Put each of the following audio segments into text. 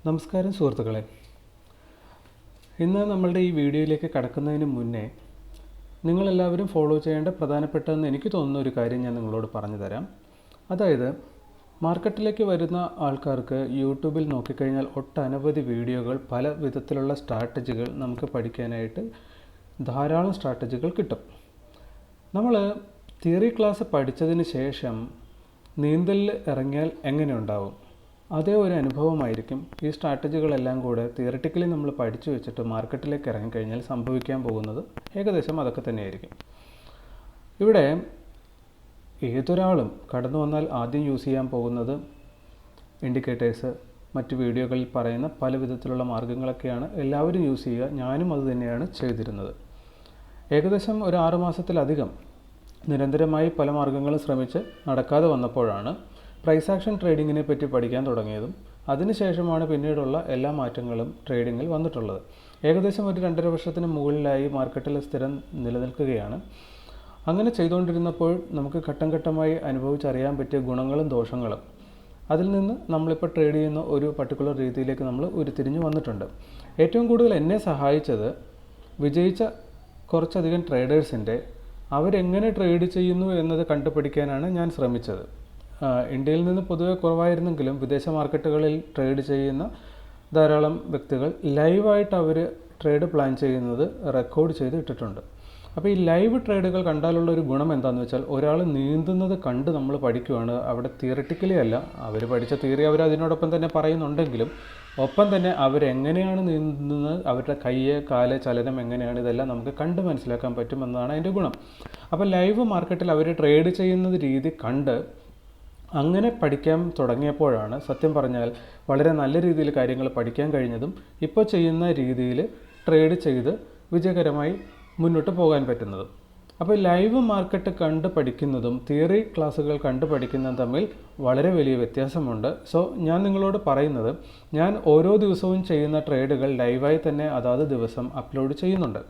നമസ്കാരം സുഹൃത്തുക്കളെ, ഇന്ന് നമ്മളുടെ ഈ വീഡിയോയിലേക്ക് കടക്കുന്നതിന് മുന്നേ നിങ്ങളെല്ലാവരും ഫോളോ ചെയ്യേണ്ട പ്രധാനപ്പെട്ടതെന്ന് എനിക്ക് തോന്നുന്ന ഒരു കാര്യം ഞാൻ നിങ്ങളോട് പറഞ്ഞു തരാം. അതായത് മാർക്കറ്റിലേക്ക് വരുന്ന ആൾക്കാർക്ക് യൂട്യൂബിൽ നോക്കിക്കഴിഞ്ഞാൽ ഒട്ടനവധി വീഡിയോകൾ, പല വിധത്തിലുള്ള സ്ട്രാറ്റജികൾ നമുക്ക് പഠിക്കാനായിട്ട് ധാരാളം സ്ട്രാറ്റജികൾ കിട്ടും. നമ്മൾ തിയറി ക്ലാസ് പഠിച്ചതിന് ശേഷം നീന്തലിൽ ഇറങ്ങിയാൽ എങ്ങനെ ഉണ്ടാവും, അതേ ഒരു അനുഭവമായിരിക്കും ഈ സ്ട്രാറ്റജികളെല്ലാം കൂടെ തിയറിറ്റിക്കലി നമ്മൾ പഠിച്ചു വെച്ചിട്ട് മാർക്കറ്റിലേക്ക് ഇറങ്ങിക്കഴിഞ്ഞാൽ സംഭവിക്കാൻ പോകുന്നത്. ഏകദേശം അതൊക്കെ തന്നെയായിരിക്കും. ഇവിടെ ഏതൊരാളും കടന്നു വന്നാൽ ആദ്യം യൂസ് ചെയ്യാൻ പോകുന്നത് ഇൻഡിക്കേറ്റേഴ്സ്, മറ്റ് വീഡിയോകളിൽ പറയുന്ന പല വിധത്തിലുള്ള മാർഗ്ഗങ്ങളൊക്കെയാണ് എല്ലാവരും യൂസ് ചെയ്യുക. ഞാനും അത് തന്നെയാണ് ചെയ്തിരുന്നത്. ഏകദേശം ഒരു 6 മാസത്തിലധികം നിരന്തരമായി പല മാർഗ്ഗങ്ങളും ശ്രമിച്ച് നടക്കാതെ വന്നപ്പോഴാണ് പ്രൈസ് ആക്ഷൻ ട്രേഡിങ്ങിനെ പറ്റി പഠിക്കാൻ തുടങ്ങിയതും അതിനുശേഷമാണ് പിന്നീടുള്ള എല്ലാ മാറ്റങ്ങളും ട്രേഡിങ്ങിൽ വന്നിട്ടുള്ളത്. ഏകദേശം ഒരു 2.5 വർഷത്തിന് മുകളിലായി മാർക്കറ്റിൽ സ്ഥിരം നിലനിൽക്കുകയാണ്. അങ്ങനെ ചെയ്തുകൊണ്ടിരുന്നപ്പോൾ നമുക്ക് ഘട്ടം ഘട്ടമായി അനുഭവിച്ചറിയാൻ പറ്റിയ ഗുണങ്ങളും ദോഷങ്ങളും, അതിൽ നിന്ന് നമ്മളിപ്പോൾ ട്രേഡ് ചെയ്യുന്ന ഒരു പർട്ടിക്കുലർ രീതിയിലേക്ക് നമ്മൾ ഉരുത്തിരിഞ്ഞ് വന്നിട്ടുണ്ട്. ഏറ്റവും കൂടുതൽ എന്നെ സഹായിച്ചത് വിജയിച്ച കുറച്ചധികം ട്രേഡേഴ്സിൻ്റെ അവരെങ്ങനെ ട്രേഡ് ചെയ്യുന്നു എന്നത് കണ്ടുപിടിക്കാനാണ് ഞാൻ ശ്രമിച്ചത്. ഇന്ത്യയിൽ നിന്ന് പൊതുവെ കുറവായിരുന്നെങ്കിലും വിദേശ മാർക്കറ്റുകളിൽ ട്രേഡ് ചെയ്യുന്ന ധാരാളം വ്യക്തികൾ ലൈവായിട്ട് അവർ ട്രേഡ് പ്ലാൻ ചെയ്യുന്നത് റെക്കോർഡ് ചെയ്ത് ഇട്ടിട്ടുണ്ട്. അപ്പോൾ ഈ ലൈവ് ട്രേഡുകൾ കണ്ടാലുള്ള ഒരു ഗുണം എന്താണെന്ന് വെച്ചാൽ, ഒരാൾ നീന്തുന്നത് കണ്ട് നമ്മൾ പഠിക്കുകയാണ്. അവിടെ തിയറിറ്റിക്കലി അല്ല, അവർ പഠിച്ച തിയറി അവർ അതിനോടൊപ്പം തന്നെ പറയുന്നുണ്ടെങ്കിലും ഒപ്പം തന്നെ അവരെങ്ങനെയാണ് നീന്തുന്നത്, അവരുടെ കയ്യ് കാല് ചലനം എങ്ങനെയാണ്, ഇതെല്ലാം നമുക്ക് കണ്ട് മനസ്സിലാക്കാൻ പറ്റുമെന്നതാണ് അതിൻ്റെ ഗുണം. അപ്പോൾ ലൈവ് മാർക്കറ്റിൽ അവർ ട്രേഡ് ചെയ്യുന്നത് രീതി കണ്ട് അങ്ങനെ പഠിക്കാൻ തുടങ്ങിയപ്പോഴാണ് സത്യം പറഞ്ഞാൽ വളരെ നല്ല രീതിയിൽ കാര്യങ്ങൾ പഠിക്കാൻ കഴിഞ്ഞതും ഇപ്പോൾ ചെയ്യുന്ന രീതിയിൽ ട്രേഡ് ചെയ്ത് വിജയകരമായി മുന്നോട്ട് പോകാൻ പറ്റുന്നതും. അപ്പോൾ ലൈവ് മാർക്കറ്റ് കണ്ട് പഠിക്കുന്നതും തിയറി ക്ലാസ്സുകൾ കണ്ട് പഠിക്കുന്നതും തമ്മിൽ വളരെ വലിയ വ്യത്യാസമുണ്ട്. സോ ഞാൻ നിങ്ങളോട് പറയുന്നത്, ഞാൻ ഓരോ ദിവസവും ചെയ്യുന്ന ട്രേഡുകൾ ലൈവായി തന്നെ അതാത് ദിവസം അപ്ലോഡ് ചെയ്യുന്നുണ്ട്.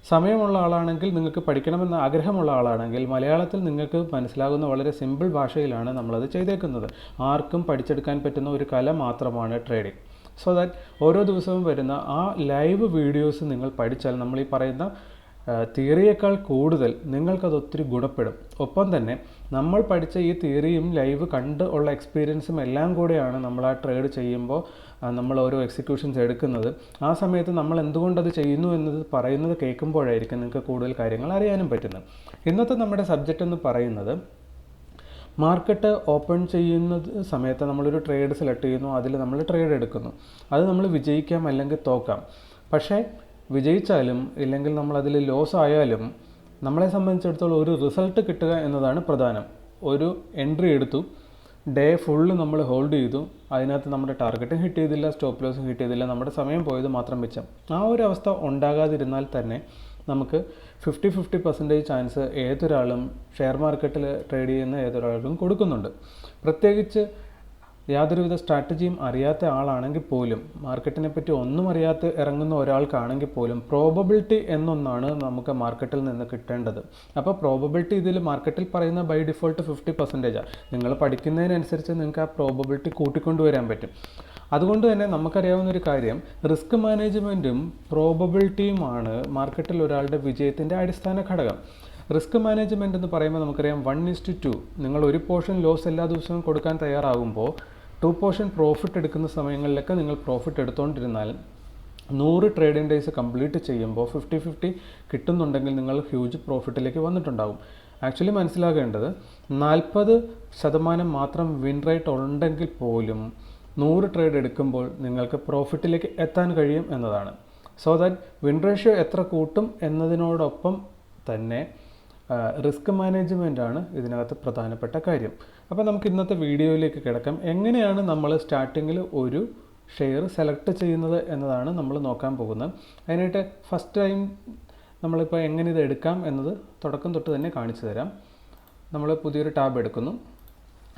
സമയമുള്ള ആളാണെങ്കിൽ, നിങ്ങൾക്ക് പഠിക്കണമെന്ന ആഗ്രഹമുള്ള ആളാണെങ്കിൽ മലയാളത്തിൽ നിങ്ങൾക്ക് മനസ്സിലാകുന്ന വളരെ സിമ്പിൾ ഭാഷയിലാണ് നമ്മളത് ചെയ്തേക്കുന്നത്. ആർക്കും പഠിച്ചെടുക്കാൻ പറ്റുന്ന ഒരു കല മാത്രമാണ് ട്രേഡിംഗ്. സോ ദാറ്റ് ഓരോ ദിവസവും വരുന്ന ആ ലൈവ് വീഡിയോസ് നിങ്ങൾ പഠിച്ചാൽ നമ്മൾ ഈ പറയുന്ന തിയറിയേക്കാൾ കൂടുതൽ നിങ്ങൾക്കത് ഒത്തിരി ഗുണപ്പെടും. ഒപ്പം തന്നെ നമ്മൾ പഠിച്ച ഈ തിയറിയും ലൈവ് കണ്ട് ഉള്ള എക്സ്പീരിയൻസും എല്ലാം കൂടെയാണ് നമ്മൾ ആ ട്രേഡ് ചെയ്യുമ്പോൾ നമ്മൾ ഓരോ എക്സിക്യൂഷൻസ് എടുക്കുന്നത്. ആ സമയത്ത് നമ്മൾ എന്തുകൊണ്ടത് ചെയ്യുന്നു എന്നത് പറയുന്നത് കേൾക്കുമ്പോഴായിരിക്കും നിങ്ങൾക്ക് കൂടുതൽ കാര്യങ്ങൾ അറിയാനും പറ്റുന്നത്. ഇന്നത്തെ നമ്മുടെ സബ്ജക്റ്റ് എന്ന് പറയുന്നത്, മാർക്കറ്റ് ഓപ്പൺ ചെയ്യുന്ന സമയത്ത് നമ്മളൊരു ട്രേഡ് സെലക്ട് ചെയ്യുന്നു, അതിൽ നമ്മൾ ട്രേഡ് എടുക്കുന്നു. അത് നമ്മൾ വിജയിക്കാം അല്ലെങ്കിൽ തോക്കാം. പക്ഷേ വിജയിച്ചാലും ഇല്ലെങ്കിൽ നമ്മളതിൽ ലോസ് ആയാലും നമ്മളെ സംബന്ധിച്ചിടത്തോളം ഒരു റിസൾട്ട് കിട്ടുക എന്നതാണ് പ്രധാനം. ഒരു എൻട്രി എടുത്തു, ഡേ ഫുള്ള് നമ്മൾ ഹോൾഡ് ചെയ്തു, അതിനകത്ത് നമ്മുടെ ടാർഗറ്റും ഹിറ്റ് ചെയ്തില്ല, സ്റ്റോപ്പ് ലോസും ഹിറ്റ് ചെയ്തില്ല, നമ്മുടെ സമയം പോയത് മാത്രം മിച്ചം. ആ ഒരു അവസ്ഥ ഉണ്ടാകാതിരുന്നാൽ തന്നെ നമുക്ക് 50-50% ചാൻസ് ഏതൊരാളും ഷെയർ മാർക്കറ്റിൽ ട്രേഡ് ചെയ്യുന്ന ഏതൊരാളും കൊടുക്കുന്നുണ്ട്. പ്രത്യേകിച്ച് യാതൊരുവിധ സ്ട്രാറ്റജിയും അറിയാത്ത ആളാണെങ്കിൽ പോലും, മാർക്കറ്റിനെ പറ്റി ഒന്നും അറിയാത്ത ഇറങ്ങുന്ന ഒരാൾക്കാണെങ്കിൽ പോലും പ്രോബബിലിറ്റി എന്നൊന്നാണ് നമുക്ക് മാർക്കറ്റിൽ നിന്ന് കിട്ടേണ്ടത്. അപ്പോൾ പ്രോബബിലിറ്റി ഇതിൽ മാർക്കറ്റിൽ പറയുന്ന ബൈ ഡിഫോൾട്ട് 50%. നിങ്ങൾ പഠിക്കുന്നതിനനുസരിച്ച് നിങ്ങൾക്ക് ആ പ്രോബബിലിറ്റി കൂട്ടിക്കൊണ്ടുവരാൻ പറ്റും. അതുകൊണ്ട് തന്നെ നമുക്കറിയാവുന്ന ഒരു കാര്യം, റിസ്ക് മാനേജ്മെൻറ്റും പ്രോബബിലിറ്റിയുമാണ് മാർക്കറ്റിൽ ഒരാളുടെ വിജയത്തിൻ്റെ അടിസ്ഥാന ഘടകം. റിസ്ക് മാനേജ്മെൻറ്റ് എന്ന് പറയുമ്പോൾ നമുക്കറിയാം 1:2. നിങ്ങൾ ഒരു പോർഷൻ ലോസ് എല്ലാ ദിവസവും കൊടുക്കാൻ തയ്യാറാകുമ്പോൾ 2 പോർഷൻ പ്രോഫിറ്റ് എടുക്കുന്ന സമയങ്ങളിലൊക്കെ നിങ്ങൾ പ്രോഫിറ്റ് എടുത്തുകൊണ്ടിരുന്നാൽ 100 ട്രേഡിംഗ് ഡേയ്സ് കംപ്ലീറ്റ് ചെയ്യുമ്പോൾ 50-50 കിട്ടുന്നുണ്ടെങ്കിൽ നിങ്ങൾ ഹ്യൂജ് പ്രോഫിറ്റിലേക്ക് വന്നിട്ടുണ്ടാകും. ആക്ച്വലി മനസ്സിലാകേണ്ടത്, 40% മാത്രം വിൻ റേറ്റ് ഉണ്ടെങ്കിൽ പോലും 100 ട്രേഡ് എടുക്കുമ്പോൾ നിങ്ങൾക്ക് പ്രോഫിറ്റിലേക്ക് എത്താൻ കഴിയും എന്നതാണ്. സോ ദാറ്റ് വിൻ റേഷ്യോ എത്ര കൂട്ടും എന്നതിനോടൊപ്പം തന്നെ റിസ്ക് മാനേജ്മെൻറ്റാണ് ഇതിനകത്ത് പ്രധാനപ്പെട്ട കാര്യം. അപ്പോൾ നമുക്ക് ഇന്നത്തെ വീഡിയോയിലേക്ക് കിടക്കാം. എങ്ങനെയാണ് നമ്മൾ സ്റ്റാർട്ടിങ്ങിൽ ഒരു ഷെയർ സെലക്ട് ചെയ്യുന്നത് എന്നതാണ് നമ്മൾ നോക്കാൻ പോകുന്നത്. അതിനായിട്ട് ഫസ്റ്റ് ടൈം നമ്മളിപ്പോൾ എങ്ങനെ ഇത് എടുക്കാം എന്നത് തുടക്കം തൊട്ട് തന്നെ കാണിച്ചു തരാം. നമ്മൾ പുതിയൊരു ടാബ് എടുക്കുന്നു.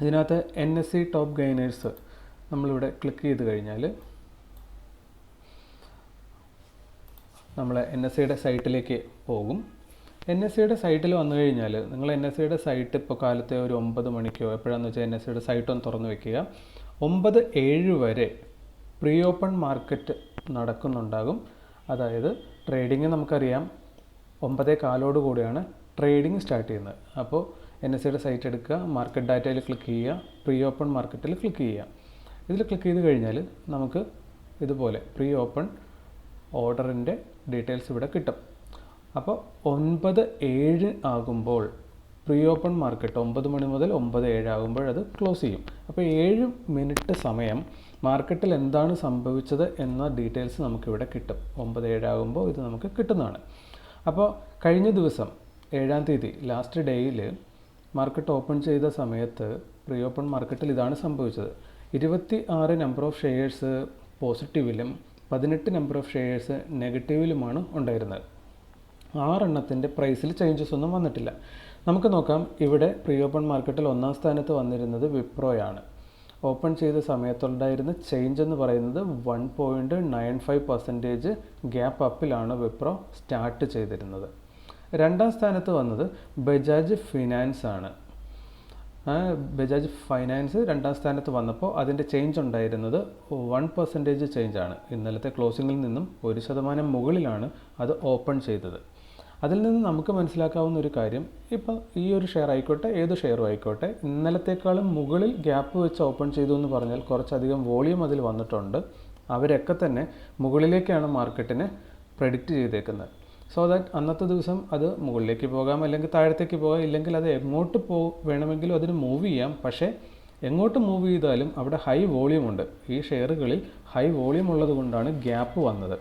ഇതിനകത്ത് NSE ടോപ്പ് ഗെയിനേഴ്സ് നമ്മളിവിടെ ക്ലിക്ക് ചെയ്ത് കഴിഞ്ഞാൽ നമ്മൾ NSEയുടെ സൈറ്റിലേക്ക് പോകും. NSEയുടെ സൈറ്റിൽ വന്നു കഴിഞ്ഞാൽ നിങ്ങൾ NSEയുടെ സൈറ്റ് ഇപ്പോൾ കാലത്തെ ഒരു 9 മണിക്കോ എപ്പോഴാണെന്ന് വെച്ചാൽ NSEയുടെ സൈറ്റ് ഒന്ന് തുറന്ന് വെക്കുക. 9:07 വരെ പ്രീ ഓപ്പൺ മാർക്കറ്റ് നടക്കുന്നുണ്ടാകും. അതായത് ട്രേഡിങ് നമുക്കറിയാം 9:15 കൂടിയാണ് ട്രേഡിങ് സ്റ്റാർട്ട് ചെയ്യുന്നത്. അപ്പോൾ NSEയുടെ സൈറ്റ് എടുക്കുക, മാർക്കറ്റ് ഡാറ്റയിൽ ക്ലിക്ക് ചെയ്യുക, പ്രീ ഓപ്പൺ മാർക്കറ്റിൽ ക്ലിക്ക് ചെയ്യുക. ഇതിൽ ക്ലിക്ക് ചെയ്ത് കഴിഞ്ഞാൽ നമുക്ക് ഇതുപോലെ പ്രീ ഓപ്പൺ ഓർഡറിൻ്റെ ഡീറ്റെയിൽസ് ഇവിടെ കിട്ടും. അപ്പോൾ 9:07 ആകുമ്പോൾ പ്രീ ഓപ്പൺ മാർക്കറ്റ് 9 മണി മുതൽ 9:07 ആകുമ്പോൾ അത് ക്ലോസ് ചെയ്യും. അപ്പോൾ 7 മിനിറ്റ് സമയം മാർക്കറ്റിൽ എന്താണ് സംഭവിച്ചത് എന്ന ഡീറ്റെയിൽസ് നമുക്കിവിടെ കിട്ടും. 9:07 ആകുമ്പോൾ ഇത് നമുക്ക് കിട്ടുന്നതാണ്. അപ്പോൾ കഴിഞ്ഞ ദിവസം 7-ാം തീയതി ലാസ്റ്റ് ഡേയിൽ മാർക്കറ്റ് ഓപ്പൺ ചെയ്ത സമയത്ത് പ്രീ ഓപ്പൺ മാർക്കറ്റിൽ ഇതാണ് സംഭവിച്ചത്. 26 നമ്പർ ഓഫ് ഷെയർസ് പോസിറ്റീവിലും 18 നമ്പർ ഓഫ് ഷെയർസ് നെഗറ്റീവിലുമാണ് ഉണ്ടായിരുന്നത്. 6 എണ്ണത്തിൻ്റെ പ്രൈസിൽ ചേഞ്ചസ് ഒന്നും വന്നിട്ടില്ല. നമുക്ക് നോക്കാം. ഇവിടെ പ്രീ ഓപ്പൺ മാർക്കറ്റിൽ 1-ാം സ്ഥാനത്ത് വന്നിരുന്നത് വിപ്രോയാണ്. ഓപ്പൺ ചെയ്ത സമയത്തുണ്ടായിരുന്ന ചേഞ്ച് എന്ന് പറയുന്നത് 1.95% ഗ്യാപ്പ് അപ്പിലാണ് വിപ്രോ സ്റ്റാർട്ട് ചെയ്തിരുന്നത്. 2-ാം സ്ഥാനത്ത് വന്നത് ബജാജ് ഫിനാൻസ് ആണ്. ബജാജ് ഫൈനാൻസ് 2-ാം സ്ഥാനത്ത് വന്നപ്പോൾ അതിൻ്റെ ചേഞ്ച് ഉണ്ടായിരുന്നത് 1% ചേഞ്ചാണ്. ഇന്നലത്തെ ക്ലോസിങ്ങിൽ നിന്നും 1% മുകളിലാണ് അത് ഓപ്പൺ ചെയ്തത്. അതിൽ നിന്ന് നമുക്ക് മനസ്സിലാക്കാവുന്ന ഒരു കാര്യം, ഇപ്പോൾ ഈ ഒരു ഷെയർ ആയിക്കോട്ടെ, ഏത് ഷെയറും ആയിക്കോട്ടെ, ഇന്നലത്തേക്കാളും മുകളിൽ ഗ്യാപ്പ് വെച്ച് ഓപ്പൺ ചെയ്തു എന്ന് പറഞ്ഞാൽ കുറച്ചധികം വോളിയം അതിൽ വന്നിട്ടുണ്ട്. അവരൊക്കെ തന്നെ മുകളിലേക്കാണ് മാർക്കറ്റിനെ പ്രെഡിക്റ്റ് ചെയ്തേക്കുന്നത്. സോ ദാറ്റ് അന്നത്തെ ദിവസം അത് മുകളിലേക്ക് പോകാം, അല്ലെങ്കിൽ താഴത്തേക്ക് പോകാം, ഇല്ലെങ്കിൽ അത് എങ്ങോട്ട് വേണമെങ്കിലും അതിന് മൂവ് ചെയ്യാം. പക്ഷേ എങ്ങോട്ട് മൂവ് ചെയ്താലും അവിടെ ഹൈ വോളിയം ഉണ്ട്. ഈ ഷെയറുകളിൽ ഹൈ വോളിയം ഉള്ളത് കൊണ്ടാണ് ഗ്യാപ്പ് വന്നത്.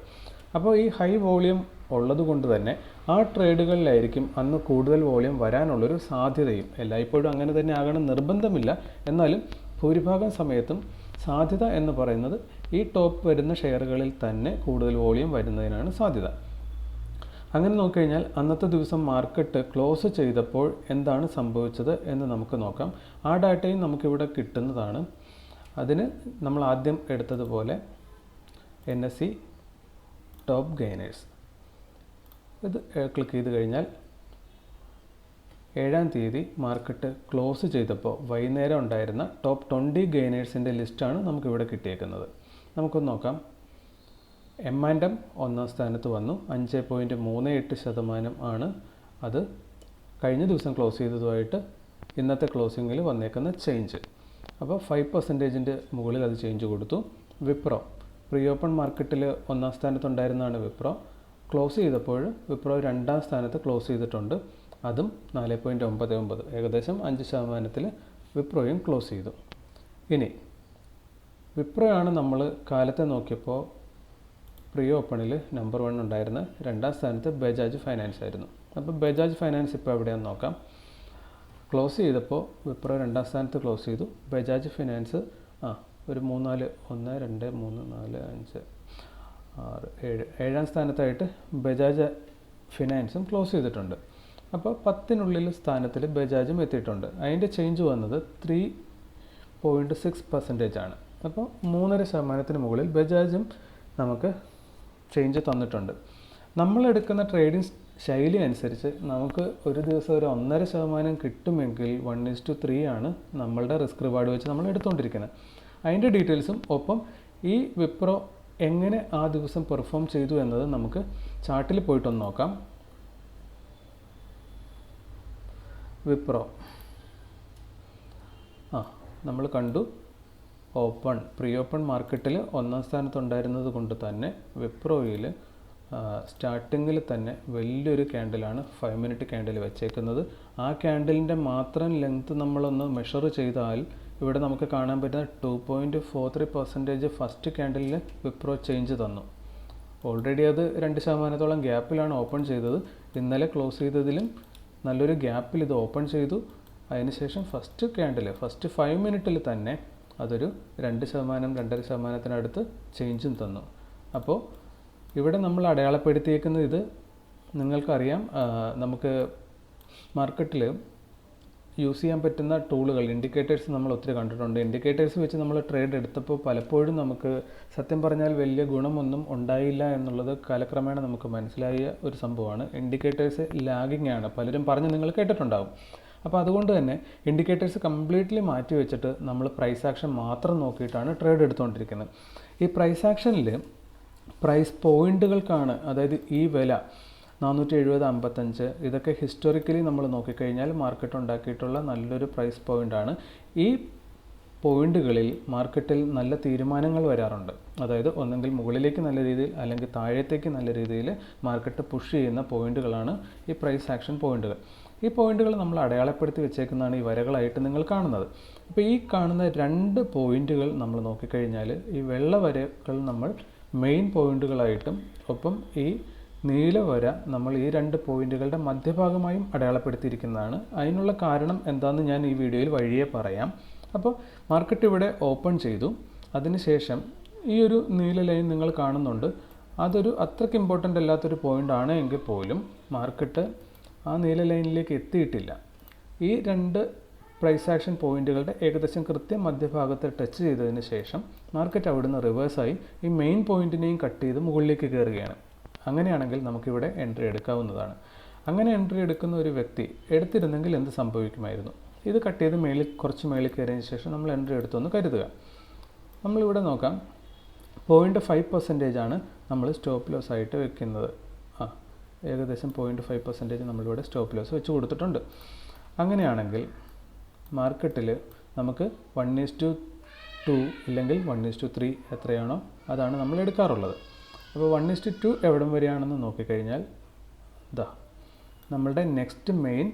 അപ്പോൾ ഈ ഹൈ വോളിയം ഉള്ളത് കൊണ്ട് തന്നെ ആ ട്രേഡുകളിലായിരിക്കും അന്ന് കൂടുതൽ വോളിയം വരാനുള്ളൊരു സാധ്യതയും. എല്ലായ്പ്പോഴും അങ്ങനെ തന്നെ ആകണം നിർബന്ധമില്ല. എന്നാലും ഭൂരിഭാഗം സമയത്തും സാധ്യത എന്ന് പറയുന്നത് ഈ ടോപ്പ് വരുന്ന ഷെയറുകളിൽ തന്നെ കൂടുതൽ വോളിയം വരുന്നതിനാണ് സാധ്യത. അങ്ങനെ നോക്കിക്കഴിഞ്ഞാൽ അന്നത്തെ ദിവസം മാർക്കറ്റ് ക്ലോസ് ചെയ്തപ്പോൾ എന്താണ് സംഭവിച്ചത് എന്ന് നമുക്ക് നോക്കാം. ആ ഡാറ്റയും നമുക്കിവിടെ കിട്ടുന്നതാണ്. അതിന് നമ്മൾ ആദ്യം എടുത്തതുപോലെ NSE ടോപ്പ് ഗെയിനേഴ്സ് ഇത് ക്ലിക്ക് ചെയ്ത് കഴിഞ്ഞാൽ 7-ാം തീയതി മാർക്കറ്റ് ക്ലോസ് ചെയ്തപ്പോൾ വൈകുന്നേരം ഉണ്ടായിരുന്ന ടോപ്പ് 20 ഗെയിനേഴ്സിൻ്റെ ലിസ്റ്റാണ് നമുക്കിവിടെ കിട്ടിയേക്കുന്നത്. നമുക്കൊന്ന് നോക്കാം. M&M 1-ാം സ്ഥാനത്ത് വന്നു. 5.38% ആണ് അത് കഴിഞ്ഞ ദിവസം ക്ലോസ് ചെയ്തതുമായിട്ട് ഇന്നത്തെ ക്ലോസിങ്ങിൽ വന്നേക്കുന്ന ചേഞ്ച്. അപ്പോൾ 5% മുകളിൽ അത് ചേഞ്ച് കൊടുത്തു. വിപ്രോ പ്രീ ഓപ്പൺ മാർക്കറ്റിൽ 1-ാം സ്ഥാനത്തുണ്ടായിരുന്നതാണ് വിപ്രോ. ക്ലോസ് ചെയ്തപ്പോൾ വിപ്രോ 2-ാം സ്ഥാനത്ത് ക്ലോസ് ചെയ്തിട്ടുണ്ട്. അതും 4.99, ഏകദേശം 5% വിപ്രോയും ക്ലോസ് ചെയ്തു. ഇനി വിപ്രോയാണ് നമ്മൾ കാലത്തെ നോക്കിയപ്പോൾ പ്രീ ഓപ്പണിൽ നമ്പർ 1 ഉണ്ടായിരുന്നത്. 2-ാം സ്ഥാനത്ത് ബജാജ് ഫൈനാൻസ് ആയിരുന്നു. അപ്പോൾ ബജാജ് ഫൈനാൻസ് ഇപ്പോൾ എവിടെയാണെന്ന് നോക്കാം. ക്ലോസ് ചെയ്തപ്പോൾ വിപ്രോ 2-ാം സ്ഥാനത്ത് ക്ലോസ് ചെയ്തു. ബജാജ് ഫിനാൻസ് ഒരു 3-4 1 2 3 4 5 6 7 7-ാം സ്ഥാനത്തായിട്ട് ബജാജ് ഫിനാൻസും ക്ലോസ് ചെയ്തിട്ടുണ്ട്. അപ്പോൾ 10-നുള്ളിൽ സ്ഥാനത്തിൽ ബജാജും എത്തിയിട്ടുണ്ട്. അതിൻ്റെ ചേഞ്ച് വന്നത് 3.6% ആണ്. അപ്പോൾ 3.5% മുകളിൽ ബജാജും നമുക്ക് ചേഞ്ച് തന്നിട്ടുണ്ട്. നമ്മളെടുക്കുന്ന ട്രേഡിംഗ് ശൈലി അനുസരിച്ച് നമുക്ക് ഒരു ദിവസം ഒരു 1.5% കിട്ടുമെങ്കിൽ 1:3 ആണ് നമ്മളുടെ റിസ്ക് റിവാർഡ് വെച്ച് നമ്മൾ എടുത്തുകൊണ്ടിരിക്കുന്നത്. അതിൻ്റെ ഡീറ്റെയിൽസും ഒപ്പം ഈ വിപ്രോ എങ്ങനെ ആ ദിവസം പെർഫോം ചെയ്തു എന്നത് നമുക്ക് ചാർട്ടിൽ പോയിട്ടൊന്ന് നോക്കാം. വിപ്രോ നമ്മൾ കണ്ടു. പ്രീ ഓപ്പൺ മാർക്കറ്റിൽ 1-ാം സ്ഥാനത്തുണ്ടായിരുന്നത് കൊണ്ട് തന്നെ വിപ്രോയിൽ സ്റ്റാർട്ടിങ്ങിൽ തന്നെ വലിയൊരു ക്യാൻഡിലാണ് 5 മിനിറ്റ് ക്യാൻഡിൽ വെച്ചേക്കുന്നത്. ആ ക്യാൻഡിലിൻ്റെ മാത്രം ലെങ്ത്ത് നമ്മളൊന്ന് മെഷർ ചെയ്താൽ ഇവിടെ നമുക്ക് കാണാൻ പറ്റുന്ന 2.43% ഫസ്റ്റ് ക്യാൻഡിലിൽ വിപ്രോ ചേഞ്ച് തന്നു. ഓൾറെഡി അത് 2%-ഓളം ഗ്യാപ്പിലാണ് ഓപ്പൺ ചെയ്തത്. ഇന്നലെ ക്ലോസ് ചെയ്തതിലും നല്ലൊരു ഗ്യാപ്പിൽ ഇത് ഓപ്പൺ ചെയ്തു. അതിനുശേഷം ഫസ്റ്റ് ക്യാൻഡിൽ ഫസ്റ്റ് 5 മിനിറ്റിൽ തന്നെ അതൊരു 2%-2.5%-അടുത്ത് ചേഞ്ചും തന്നു. അപ്പോൾ ഇവിടെ നമ്മൾ അടയാളപ്പെടുത്തിയേക്കുന്നത് ഇത് നിങ്ങൾക്കറിയാം. നമുക്ക് മാർക്കറ്റിൽ യൂസ് ചെയ്യാൻ പറ്റുന്ന ടൂളുകൾ, ഇൻഡിക്കേറ്റേഴ്സ് നമ്മൾ ഒത്തിരി കണ്ടിട്ടുണ്ട്. ഇൻഡിക്കേറ്റേഴ്സ് വെച്ച് നമ്മൾ ട്രേഡ് എടുത്തപ്പോൾ പലപ്പോഴും നമുക്ക് സത്യം പറഞ്ഞാൽ വലിയ ഗുണമൊന്നും ഉണ്ടായില്ല എന്നുള്ളത് കാലക്രമേണ നമുക്ക് മനസ്സിലായ ഒരു സംഭവമാണ്. ഇൻഡിക്കേറ്റേഴ്സ് ലാഗിങ് ആണ്, പലരും പറഞ്ഞ് നിങ്ങൾ കേട്ടിട്ടുണ്ടാകും. അപ്പോൾ അതുകൊണ്ട് തന്നെ ഇൻഡിക്കേറ്റേഴ്സ് കംപ്ലീറ്റ്ലി മാറ്റി വെച്ചിട്ട് നമ്മൾ പ്രൈസ് ആക്ഷൻ മാത്രം നോക്കിയിട്ടാണ് ട്രേഡ് എടുത്തുകൊണ്ടിരിക്കുന്നത്. ഈ പ്രൈസ് ആക്ഷനിൽ പ്രൈസ് പോയിന്റുകൾക്കാണ്, അതായത് ഈ വില 470.55 ഇതൊക്കെ ഹിസ്റ്റോറിക്കലി നമ്മൾ നോക്കിക്കഴിഞ്ഞാൽ മാർക്കറ്റ് ഉണ്ടാക്കിയിട്ടുള്ള നല്ലൊരു പ്രൈസ് പോയിൻ്റാണ്. ഈ പോയിന്റുകളിൽ മാർക്കറ്റിൽ നല്ല തീരുമാനങ്ങൾ വരാറുണ്ട്. അതായത് ഒന്നെങ്കിൽ മുകളിലേക്ക് നല്ല രീതിയിൽ അല്ലെങ്കിൽ താഴത്തേക്ക് നല്ല രീതിയിൽ മാർക്കറ്റ് പുഷ് ചെയ്യുന്ന പോയിന്റുകളാണ് ഈ പ്രൈസ് ആക്ഷൻ പോയിന്റുകൾ. ഈ പോയിന്റുകൾ നമ്മൾ അടയാളപ്പെടുത്തി വെച്ചേക്കുന്നതാണ് ഈ വരകളായിട്ട് നിങ്ങൾ കാണുന്നത്. അപ്പോൾ ഈ കാണുന്ന 2 പോയിന്റുകൾ നമ്മൾ നോക്കിക്കഴിഞ്ഞാൽ ഈ വെള്ള വരകൾ നമ്മൾ മെയിൻ പോയിന്റുകളായിട്ടും ഒപ്പം ഈ നീല വര നമ്മൾ ഈ 2 പോയിന്റുകളുടെ മധ്യഭാഗമായും അടയാളപ്പെടുത്തിയിരിക്കുന്നതാണ്. അതിനുള്ള കാരണം എന്താണെന്ന് ഞാൻ ഈ വീഡിയോയിൽ വഴിയെ പറയാം. അപ്പോൾ മാർക്കറ്റ് ഇവിടെ ഓപ്പൺ ചെയ്തു. അതിനുശേഷം ഈ ഒരു നീല ലൈൻ നിങ്ങൾ കാണുന്നുണ്ട്. അതൊരു അത്രയ്ക്ക് ഇമ്പോർട്ടൻ്റ് അല്ലാത്തൊരു പോയിൻ്റ് ആണ് എങ്കിൽ പോലും മാർക്കറ്റ് ആ നീല ലൈനിലേക്ക് എത്തിയിട്ടില്ല. ഈ 2 പ്രൈസ് ആക്ഷൻ പോയിന്റുകളുടെ ഏകദേശം കൃത്യം മധ്യഭാഗത്ത് ടച്ച് ചെയ്തതിന് ശേഷം മാർക്കറ്റ് അവിടുന്ന് റിവേഴ്സായി ഈ മെയിൻ പോയിന്റിനെയും കട്ട് ചെയ്ത് മുകളിലേക്ക് കയറുകയാണ്. അങ്ങനെയാണെങ്കിൽ നമുക്കിവിടെ എൻട്രി എടുക്കാവുന്നതാണ്. അങ്ങനെ എൻട്രി എടുക്കുന്ന ഒരു വ്യക്തി എടുത്തിരുന്നെങ്കിൽ എന്ത് സംഭവിക്കുമായിരുന്നു? ഇത് കട്ട് ചെയ്ത് കുറച്ച് മേളിൽ കയറിയതിന് ശേഷം നമ്മൾ എൻട്രി എടുത്തൊന്ന് കരുതുക. നമ്മളിവിടെ നോക്കാം, 0.5% ആണ് നമ്മൾ സ്റ്റോപ്പ് ലോസ് ആയിട്ട് വെക്കുന്നത്. ഏകദേശം 0.5% നമ്മളിവിടെ സ്റ്റോപ്പ് ലോസ് വെച്ച് കൊടുത്തിട്ടുണ്ട്. അങ്ങനെയാണെങ്കിൽ മാർക്കറ്റിൽ നമുക്ക് 1:2 ഇല്ലെങ്കിൽ 1:3 എത്രയാണോ അതാണ് നമ്മൾ എടുക്കാറുള്ളത്. അപ്പോൾ 1:2 എവിടം വരെയാണെന്ന് നോക്കിക്കഴിഞ്ഞാൽ നമ്മളുടെ നെക്സ്റ്റ് മെയിൻ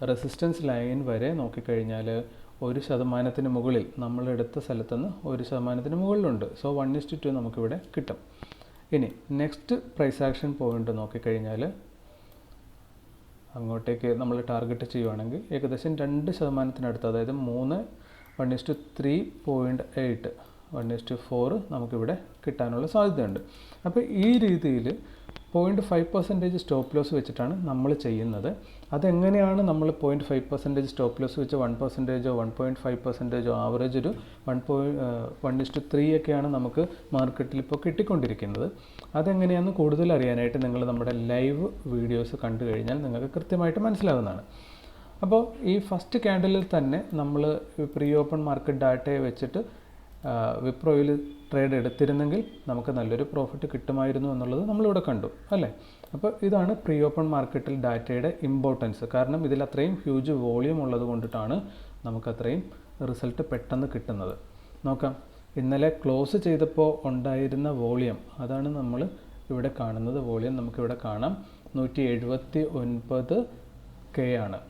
റെസിസ്റ്റൻസ് ലൈൻ വരെ നോക്കിക്കഴിഞ്ഞാൽ 1% മുകളിൽ നമ്മളെടുത്ത സ്ഥലത്തുനിന്ന് 1% മുകളിലുണ്ട്. സോ 1:2 നമുക്കിവിടെ കിട്ടും. ഇനി നെക്സ്റ്റ് പ്രൈസ് ആക്ഷൻ പോയിന്റ് നോക്കിക്കഴിഞ്ഞാൽ അങ്ങോട്ടേക്ക് നമ്മൾ ടാർഗറ്റ് ചെയ്യുവാണെങ്കിൽ ഏകദേശം 2%-നടുത്ത്, അതായത് 1:3.8 1:4 നമുക്കിവിടെ കിട്ടാനുള്ള സാധ്യതയുണ്ട്. അപ്പോൾ ഈ രീതിയിൽ 0.5% സ്റ്റോപ്പ് ലോസ് വെച്ചിട്ടാണ് നമ്മൾ ചെയ്യുന്നത്. അതെങ്ങനെയാണ് നമ്മൾ 0.5% സ്റ്റോപ്പ് ലോസ് വെച്ച് 1%, 1.5% ആവറേജ് ഒരു 1:3 ഒക്കെയാണ് നമുക്ക് മാർക്കറ്റിൽ ഇപ്പോൾ കിട്ടിക്കൊണ്ടിരിക്കുന്നത്. അതെങ്ങനെയാണെന്ന് കൂടുതൽ അറിയാനായിട്ട് നിങ്ങൾ നമ്മുടെ ലൈവ് വീഡിയോസ് കണ്ടു കഴിഞ്ഞാൽ നിങ്ങൾക്ക് കൃത്യമായിട്ട് മനസ്സിലാകുന്നതാണ്. അപ്പോൾ ഈ ഫസ്റ്റ് ക്യാൻഡിലിൽ തന്നെ നമ്മൾ പ്രീ ഓപ്പൺ മാർക്കറ്റ് ഡാറ്റയെ വെച്ചിട്ട് വിപ്രോയിൽ ട്രേഡ് എടുത്തിരുന്നെങ്കിൽ നമുക്ക് നല്ലൊരു പ്രോഫിറ്റ് കിട്ടുമായിരുന്നു എന്നുള്ളത് നമ്മളിവിടെ കണ്ടു അല്ലേ. അപ്പോൾ ഇതാണ് പ്രീ ഓപ്പൺ മാർക്കറ്റിൽ ഡാറ്റയുടെ ഇമ്പോർട്ടൻസ്. കാരണം ഇതിൽ അത്രയും ഹ്യൂജ് വോളിയം ഉള്ളത് കൊണ്ടിട്ടാണ് നമുക്കത്രയും റിസൾട്ട് പെട്ടെന്ന് കിട്ടുന്നത്. നോക്കാം, ഇന്നലെ ക്ലോസ് ചെയ്തപ്പോൾ ഉണ്ടായിരുന്ന വോളിയം അതാണ് നമ്മൾ ഇവിടെ കാണുന്നത്. വോളിയം നമുക്കിവിടെ കാണാം 179K ആണ്.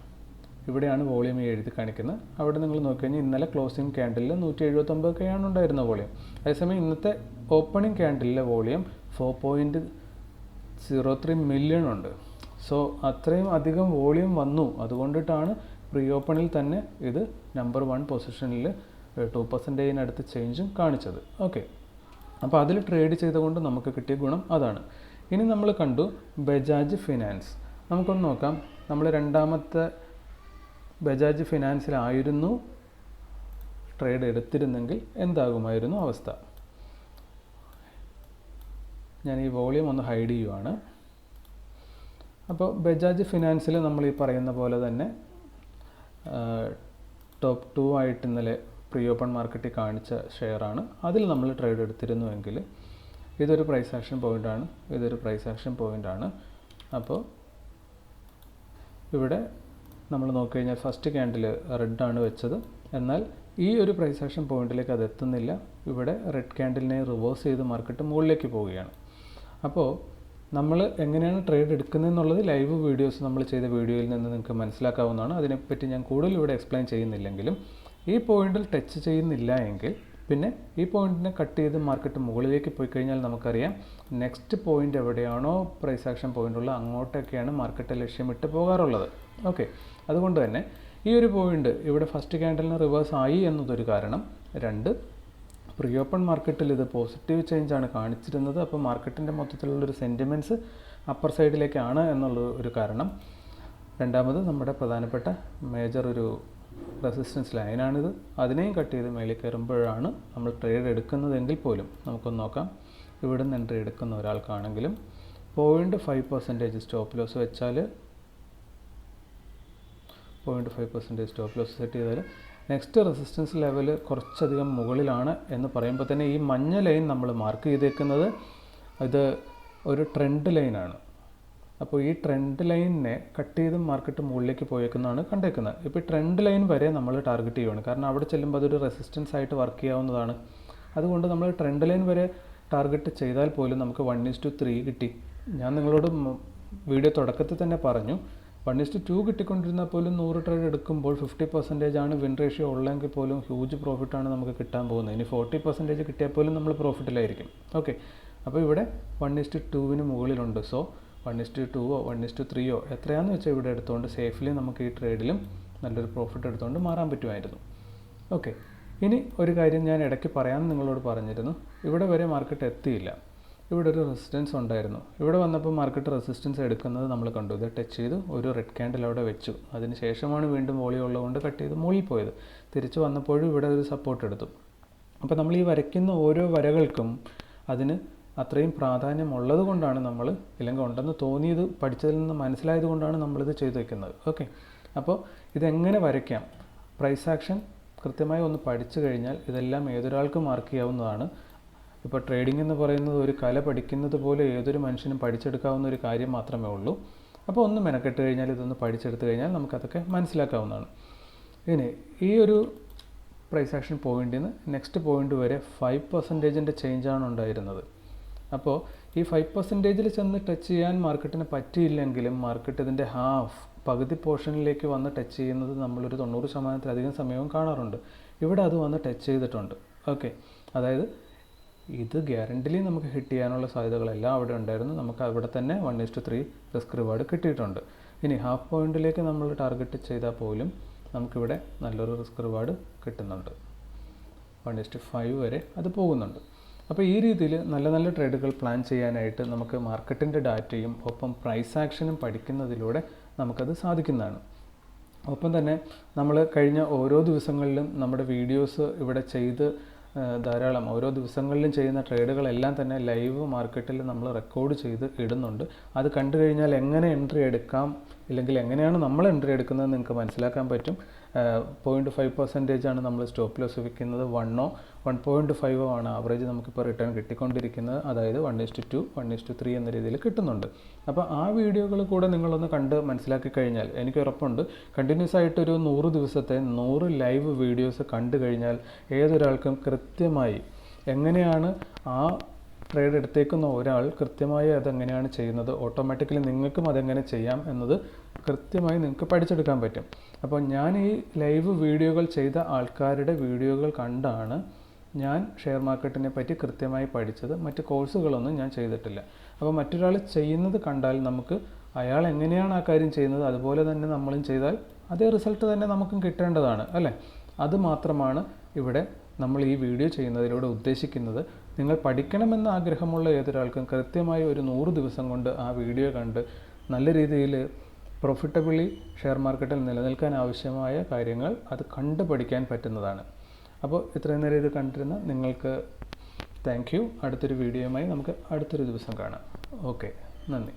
ഇവിടെയാണ് വോളിയം എഴുതി കാണിക്കുന്നത്. അവിടെ നിങ്ങൾ നോക്കിക്കഴിഞ്ഞാൽ ഇന്നലെ ക്ലോസിംഗ് ക്യാൻഡിലിൽ 179K ആണ് ഉണ്ടായിരുന്ന വോളിയം. അതേസമയം ഇന്നത്തെ ഓപ്പണിംഗ് ക്യാൻഡിലിലെ വോളിയം 4.03 മില്യൺ ഉണ്ട്. സോ അത്രയും അധികം വോളിയം വന്നു. അതുകൊണ്ടിട്ടാണ് പ്രീ ഓപ്പണിൽ തന്നെ ഇത് നമ്പർ 1 പൊസിഷനിൽ 2%-നടുത്ത് ചേഞ്ചും കാണിച്ചത്. ഓക്കെ, അപ്പോൾ അതിൽ ട്രേഡ് ചെയ്തുകൊണ്ട് നമുക്ക് കിട്ടിയ ഗുണം അതാണ്. ഇനി നമ്മൾ കണ്ടു ബജാജ് ഫിനാൻസ്. നമുക്കൊന്ന് നോക്കാം, നമ്മൾ രണ്ടാമത്തെ ബജാജ് ഫിനാൻസിലായിരുന്നു ട്രേഡ് എടുത്തിരുന്നെങ്കിൽ എന്താകുമായിരുന്നു അവസ്ഥ. ഞാൻ ഈ വോളിയം ഒന്ന് ഹൈഡ് ചെയ്യുവാണ്. അപ്പോൾ ബജാജ് ഫിനാൻസിൽ നമ്മൾ ഈ പറയുന്ന പോലെ തന്നെ ടോപ്പ് 2 ആയിട്ട് ഇന്നലെ പ്രീ ഓപ്പൺ മാർക്കറ്റിൽ കാണിച്ച ഷെയറാണ്. അതിൽ നമ്മൾ ട്രേഡ് എടുത്തിരുന്നുവെങ്കിൽ ഇതൊരു പ്രൈസ് ആക്ഷൻ പോയിൻ്റാണ്, ഇതൊരു പ്രൈസ് ആക്ഷൻ പോയിൻ്റാണ്. അപ്പോൾ ഇവിടെ നമ്മൾ നോക്കിക്കഴിഞ്ഞാൽ ഫസ്റ്റ് ക്യാൻഡിൽ റെഡാണ് വെച്ചത്. എന്നാൽ ഈ ഒരു പ്രൈസ് ആക്ഷൻ പോയിന്റിലേക്ക് അത് എത്തുന്നില്ല. ഇവിടെ റെഡ് ക്യാൻഡിലിനെ റിവേഴ്സ് ചെയ്ത് മാർക്കറ്റ് മുകളിലേക്ക് പോവുകയാണ്. അപ്പോൾ നമ്മൾ എങ്ങനെയാണ് ട്രേഡ് എടുക്കുന്നതെന്നുള്ളത് ലൈവ് വീഡിയോസ് നമ്മൾ ചെയ്ത വീഡിയോയിൽ നിന്ന് നിങ്ങൾക്ക് മനസ്സിലാക്കാവുന്നതാണ്. അതിനെപ്പറ്റി ഞാൻ കൂടുതൽ ഇവിടെ എക്സ്പ്ലെയിൻ ചെയ്യുന്നില്ലെങ്കിലും ഈ പോയിന്റിൽ ടച്ച് ചെയ്യുന്നില്ല എങ്കിൽ പിന്നെ ഈ പോയിന്റിനെ കട്ട് ചെയ്ത് മാർക്കറ്റ് മുകളിലേക്ക് പോയി കഴിഞ്ഞാൽ നമുക്കറിയാം നെക്സ്റ്റ് പോയിന്റ് എവിടെയാണോ പ്രൈസ് ആക്ഷൻ പോയിൻ്റുള്ള അങ്ങോട്ടൊക്കെയാണ് മാർക്കറ്റ് ലക്ഷ്യമിട്ട് പോകാറുള്ളത്. ഓക്കെ, അതുകൊണ്ട് തന്നെ ഈ ഒരു പോയിന്റ് ഇവിടെ ഫസ്റ്റ് ക്യാൻഡലിന് റിവേഴ്സ് ആയി എന്നതൊരു കാരണം. 2, പ്രീ ഓപ്പൺ മാർക്കറ്റിൽ ഇത് പോസിറ്റീവ് ചേഞ്ചാണ് കാണിച്ചിരുന്നത്. അപ്പോൾ മാർക്കറ്റിൻ്റെ മൊത്തത്തിലുള്ളൊരു സെൻറ്റിമെൻറ്റ്സ് അപ്പർ സൈഡിലേക്കാണ് എന്നുള്ള ഒരു കാരണം. രണ്ടാമത് നമ്മുടെ പ്രധാനപ്പെട്ട മേജർ ഒരു റെസിസ്റ്റൻസ് ലൈനാണിത്. അതിനെയും കട്ട് ചെയ്ത് മേളിൽ കയറുമ്പോഴാണ് നമ്മൾ ട്രേഡ് എടുക്കുന്നതെങ്കിൽ പോലും നമുക്കൊന്ന് നോക്കാം. ഇവിടെ നിന്ന് എൻട്രി എടുക്കുന്ന ഒരാൾക്കാണെങ്കിലും 0.5% സ്റ്റോപ്പ് ലോസ് വെച്ചാൽ 0.5% സ്റ്റോപ്പ് ലോസ് സെറ്റ് ചെയ്താൽ നെക്സ്റ്റ് റെസിസ്റ്റൻസ് ലെവൽ കുറച്ചധികം മുകളിലാണ് എന്ന് പറയുമ്പോൾ തന്നെ ഈ മഞ്ഞ ലൈൻ നമ്മൾ മാർക്ക് ചെയ്തേക്കുന്നത് ഇത് ഒരു ട്രെൻഡ് ലൈനാണ്. അപ്പോൾ ഈ ട്രെൻഡ് ലൈനിനെ കട്ട് ചെയ്ത് മാർക്കറ്റ് മുകളിലേക്ക് പോയേക്കുന്നതാണ് കണ്ടേക്കുന്നത്. ഇപ്പോൾ ഈ ട്രെൻഡ് ലൈൻ വരെ നമ്മൾ ടാർഗറ്റ് ചെയ്യുകയാണ്, കാരണം അവിടെ ചെല്ലുമ്പോൾ അതൊരു റെസിസ്റ്റൻസ് ആയിട്ട് വർക്ക് ചെയ്യാവുന്നതാണ്. അതുകൊണ്ട് നമ്മൾ ട്രെൻഡ് ലൈൻ വരെ ടാർഗറ്റ് ചെയ്താൽ പോലും നമുക്ക് 1:3 കിട്ടി. ഞാൻ നിങ്ങളോട് വീഡിയോ തുടക്കത്തിൽ തന്നെ പറഞ്ഞു, 1:2 കിട്ടിക്കൊണ്ടിരുന്നാൽ പോലും 100 ട്രേഡ് എടുക്കുമ്പോൾ 50% ആണ് വിൻ റേഷ്യോ ഉള്ളെങ്കിൽ പോലും ഹ്യൂജ് പ്രോഫിറ്റാണ് നമുക്ക് കിട്ടാൻ പോകുന്നത്. ഇനി 40% കിട്ടിയാൽ പോലും നമ്മൾ പ്രോഫിറ്റിലായിരിക്കും. ഓക്കെ, അപ്പോൾ ഇവിടെ 1:2 മുകളിലുണ്ട്. സോ 1:2 1:3 എത്രയാണെന്ന് വെച്ചാൽ ഇവിടെ എടുത്തുകൊണ്ട് സേഫ്ലി നമുക്ക് ഈ ട്രേഡിലും നല്ലൊരു പ്രോഫിറ്റ് എടുത്തുകൊണ്ട് മാറാൻ പറ്റുമായിരുന്നു. ഓക്കെ, ഇനി ഒരു കാര്യം ഞാൻ ഇടയ്ക്ക് പറയാമെന്ന് നിങ്ങളോട് പറഞ്ഞിരുന്നു. ഇവിടെ വരെ മാർക്കറ്റ് എത്തിയില്ല, ഇവിടെ ഒരു റെസിസ്റ്റൻസ് ഉണ്ടായിരുന്നു. ഇവിടെ വന്നപ്പോൾ മാർക്കറ്റ് റെസിസ്റ്റൻസ് എടുക്കുന്നത് നമ്മൾ കണ്ടു. ഇത് ടച്ച് ചെയ്ത് ഒരു റെഡ് ക്യാൻഡിൽ അവിടെ വെച്ചു. അതിന് ശേഷമാണ് വീണ്ടും വോളിയം ഉള്ളതുകൊണ്ട് കട്ട് ചെയ്ത് മുകളിൽ പോയത്. തിരിച്ച് വന്നപ്പോഴും ഇവിടെ ഒരു സപ്പോർട്ട് എടുത്തു. അപ്പോൾ നമ്മൾ ഈ വരയ്ക്കുന്ന ഓരോ വരകൾക്കും അതിന് അത്രയും പ്രാധാന്യമുള്ളത് കൊണ്ടാണ് നമ്മൾ, ഇല്ലെങ്കിൽ ഉണ്ടെന്ന് തോന്നിയത് പഠിച്ചതിൽ നിന്ന് മനസ്സിലായത് കൊണ്ടാണ് നമ്മളിത് ചെയ്തു വയ്ക്കുന്നത്. ഓക്കെ, അപ്പോൾ ഇതെങ്ങനെ വരയ്ക്കാം, പ്രൈസ് ആക്ഷൻ കൃത്യമായി ഒന്ന് പഠിച്ചു കഴിഞ്ഞാൽ ഇതെല്ലാം ഏതൊരാൾക്കും മാർക്ക് ചെയ്യാവുന്നതാണ്. ഇപ്പോൾ ട്രേഡിംഗ് എന്ന് പറയുന്നത് ഒരു കല പഠിക്കുന്നത് പോലെ ഏതൊരു മനുഷ്യനും പഠിച്ചെടുക്കാവുന്ന ഒരു കാര്യം മാത്രമേ ഉള്ളൂ. അപ്പോൾ ഒന്ന് മെനക്കെട്ട് കഴിഞ്ഞാൽ ഇതൊന്ന് പഠിച്ചെടുത്ത് കഴിഞ്ഞാൽ നമുക്കതൊക്കെ മനസ്സിലാക്കാവുന്നതാണ്. ഇനി ഈ ഒരു പ്രൈസ് ആക്ഷൻ പോയിന്റിൽ നിന്ന് നെക്സ്റ്റ് പോയിന്റ് വരെ 5% ചേഞ്ചാണ് ഉണ്ടായിരുന്നത്. അപ്പോൾ ഈ 5%-ൽ ചെന്ന് ടച്ച് ചെയ്യാൻ മാർക്കറ്റിന് പറ്റിയില്ലെങ്കിലും മാർക്കറ്റ് ഇതിൻ്റെ പകുതി പോർഷനിലേക്ക് വന്ന് ടച്ച് ചെയ്യുന്നത് നമ്മളൊരു 90%-ലധികം സമയവും കാണാറുണ്ട്. ഇവിടെ അത് വന്ന് ടച്ച് ചെയ്തിട്ടുണ്ട്. ഓക്കെ, അതായത് ഇത് ഗ്യാരണ്ടിലി നമുക്ക് ഹിറ്റ് ചെയ്യാനുള്ള സാധ്യതകളെല്ലാം അവിടെ ഉണ്ടായിരുന്നു. നമുക്ക് അവിടെ തന്നെ 1:3 റിസ്ക് റിവാർഡ് കിട്ടിയിട്ടുണ്ട്. ഇനി ഹാഫ് പോയിന്റിലേക്ക് നമ്മൾ ടാർഗറ്റ് ചെയ്താൽ പോലും നമുക്കിവിടെ നല്ലൊരു റിസ്ക് റിവാർഡ് കിട്ടുന്നുണ്ട്. 1:5 വരെ അത് പോകുന്നുണ്ട്. അപ്പോൾ ഈ രീതിയിൽ നല്ല നല്ല ട്രേഡുകൾ പ്ലാൻ ചെയ്യാനായിട്ട് നമുക്ക് മാർക്കറ്റിൻ്റെ ഡാറ്റയും ഒപ്പം പ്രൈസ് ആക്ഷനും പഠിക്കുന്നതിലൂടെ നമുക്കത് സാധിക്കുന്നതാണ്. ഒപ്പം തന്നെ നമ്മൾ കഴിഞ്ഞ ഓരോ ദിവസങ്ങളിലും നമ്മുടെ വീഡിയോസ് ഇവിടെ ചെയ്ത് ധാരാളം ഓരോ ദിവസങ്ങളിലും ചെയ്യുന്ന ട്രേഡുകളെല്ലാം തന്നെ ലൈവ് മാർക്കറ്റിൽ നമ്മൾ റെക്കോർഡ് ചെയ്ത് ഇടുന്നുണ്ട്. അത് കണ്ടു കഴിഞ്ഞാൽ എങ്ങനെ എൻട്രി എടുക്കാം, ഇല്ലെങ്കിൽ എങ്ങനെയാണ് നമ്മൾ എൻട്രി എടുക്കുന്നത് നിങ്ങൾക്ക് മനസ്സിലാക്കാൻ പറ്റും. 0.5% ആണ് നമ്മൾ സ്റ്റോപ്പ് ലോസ് വയ്ക്കുന്നത്, 1.5 ആണ് ആവറേജ് നമുക്കിപ്പോൾ റിട്ടേൺ കിട്ടിക്കൊണ്ടിരിക്കുന്നത്. അതായത് 1:2 1:3 എന്ന രീതിയിൽ കിട്ടുന്നുണ്ട്. അപ്പോൾ ആ വീഡിയോകൾ കൂടെ നിങ്ങളൊന്ന് കണ്ട് മനസ്സിലാക്കി കഴിഞ്ഞാൽ എനിക്ക് ഉറപ്പുണ്ട് കണ്ടിന്യൂസ് ആയിട്ടൊരു 100 ദിവസത്തെ 100 ലൈവ് വീഡിയോസ് കണ്ടു കഴിഞ്ഞാൽ ഏതൊരാൾക്കും കൃത്യമായി എങ്ങനെയാണ് ആ ട്രേഡ് എടുത്തേക്കുന്ന ഒരാൾ കൃത്യമായി അതെങ്ങനെയാണ് ചെയ്യുന്നത്, ഓട്ടോമാറ്റിക്കലി നിങ്ങൾക്കും അതെങ്ങനെ ചെയ്യാം എന്നത് കൃത്യമായി നിങ്ങൾക്ക് പഠിച്ചെടുക്കാൻ പറ്റും. അപ്പോൾ ഞാൻ ഈ ലൈവ് വീഡിയോകൾ ചെയ്ത ആൾക്കാരുടെ വീഡിയോകൾ കണ്ടാണ് ഞാൻ ഷെയർ മാർക്കറ്റിനെ പറ്റി കൃത്യമായി പഠിച്ചത്. മറ്റ് കോഴ്സുകളൊന്നും ഞാൻ ചെയ്തിട്ടില്ല. അപ്പോൾ മറ്റൊരാൾ ചെയ്യുന്നത് കണ്ടാൽ നമുക്ക് അയാൾ എങ്ങനെയാണ് ആ കാര്യം ചെയ്യുന്നത് അതുപോലെ തന്നെ നമ്മളും ചെയ്താൽ അതേ റിസൾട്ട് തന്നെ നമുക്കും കിട്ടേണ്ടതാണ്, അല്ലേ? അത് മാത്രമാണ് ഇവിടെ നമ്മൾ ഈ വീഡിയോ ചെയ്യുന്നതിലൂടെ ഉദ്ദേശിക്കുന്നത്. നിങ്ങൾ പഠിക്കണമെന്ന് ആഗ്രഹമുള്ള ഏതൊരാൾക്കും കൃത്യമായി ഒരു 100 ദിവസം കൊണ്ട് ആ വീഡിയോ കണ്ട് നല്ല രീതിയിൽ പ്രോഫിറ്റബിളി ഷെയർ മാർക്കറ്റിൽ നിലനിൽക്കാൻ ആവശ്യമായ കാര്യങ്ങൾ അത് കണ്ട് പഠിക്കാൻ പറ്റുന്നതാണ്. അപ്പോൾ ഇത്രയും നേരം ഇത് കണ്ടിരുന്ന നിങ്ങൾക്ക് താങ്ക് യു. അടുത്തൊരു വീഡിയോയുമായി നമുക്ക് അടുത്തൊരു ദിവസം കാണാം. ഓക്കെ, നന്ദി.